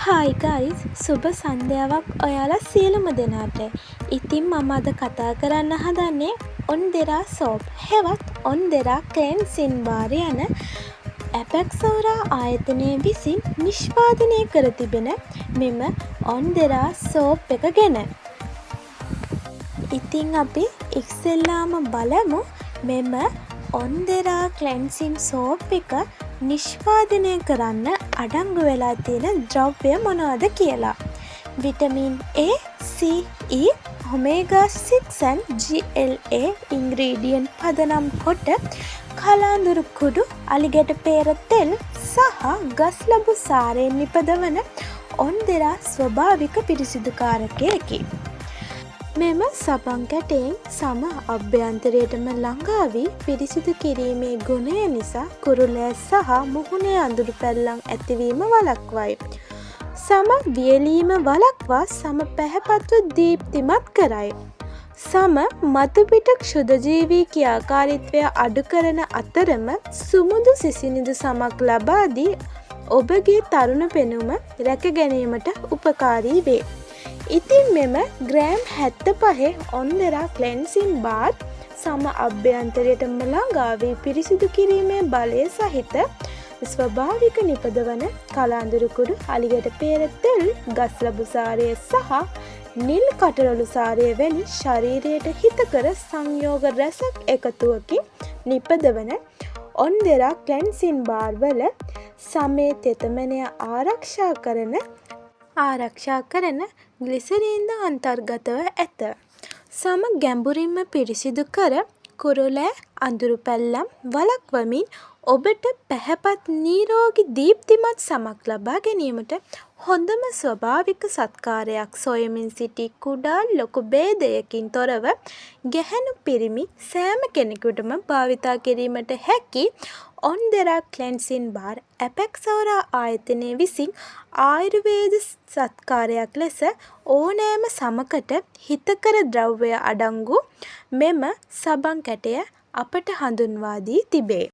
Hi guys, සුබ සන්ධ්‍යාවක් ඔයාලා සියලුම දෙනාට. ඉතින් මම අද කතා කරන්න හදන්නේ ඔන්දෙරා සෝප් හෙවත් ඔන්දෙරා ක්ලෙන්සින් බාර් යන ඇපැක්සෝරා ආයතනය විසින් නිෂ්පාදනය කර තිබෙන මෙම ඔන්දෙරා සෝප් එක ගැන. ඉතින් අපි ඉස්සෙල්ලාම බලමු මෙම ඔන්දෙරා ක්ලෙන්සින් සෝප් එක නිෂ්පාදනය කරන්න අඩංගු වෙලා තියෙන ද්‍රව්‍ය මොනවද කියලා. Vitamin A, C, E, omega 6 and GLA ingredient පදනම් කොට කලාඳුරු කුඩු, අලිගැට පේර තෙල් සහ ගස්ලබු සාරයෙන් නිපදවන ඔන්දෙරා ස්වභාවික පිරිසිදුකාරකයකි. මෙම සබන් කැටයෙන් සම අභ්‍යන්තරයටම ළඟා වී පිරිසිදු කිරීමේ ගුණය නිසා කුරුලෑ සහ මුහුණේ අඳුරු පැල්ලම් ඇතිවීම වළක්වයි. සම වියලීම වළක්වා සම පැහැපත්ව දීප්තිමත් කරයි. සම මතුපිට ක්ෂුද්‍රජීවී ක්‍රියාකාරීත්වය අඩු කරන අතරම සුමුදු සිසිනිදු සමක් ලබා දී ඔබගේ තරුණ පෙනුම රැක ගැනීමට උපකාරී වේ. ඉතින් මෙම ග්‍රෑම් 75 ඔන්දෙරා ක්ලෙන්සින් බාර් සම අභ්‍යන්තරයටම ළඟා වී පිරිසිදු කිරීමේ බලය සහිත ස්වභාවික නිපදවන කලාඳුරු කුඩු, අලිගැට පේර තෙල්, ගස්ලබු සාරය සහ නිල් කටරොළු සාරය වැනි ශරීරයට හිතකර සංයෝග රැසක් එකතුවකින් නිපදවන ඔන්දෙරා ක්ලෙන්සින් බාර් වල සමේ තෙතමනය ආරක්ෂා කරන ග්ලිසරීන්ද අන්තර්ගතව ඇත. සම ගැඹුරින්ම පිරිසිදු කර කුරුලෑ අඳුරු පැල්ලම් වළක්වමින් ඔබට පැහැපත් නිරෝගී දීප්තිමත් සමක් ලබා ගැනීමට හොඳම ස්වභාවික සත්කාරයක් සොයමින් සිටි කුඩා ලොකු භේදයකින් තොරව ගැහැණු පිරිමි සෑම කෙනෙකුටම භාවිතා කිරීමට හැකි ඔන්දෙරා ක්ලෙන්සින් බාර් ඇපැක්සෝරා ආයතනය විසින් ආයුර්වේද සත්කාරයක් ලෙස ඕනෑම සමකට හිතකර ද්‍රව්‍ය අඩංගු මෙම සබන් කැටය අපට හඳුන්වා දී තිබේ.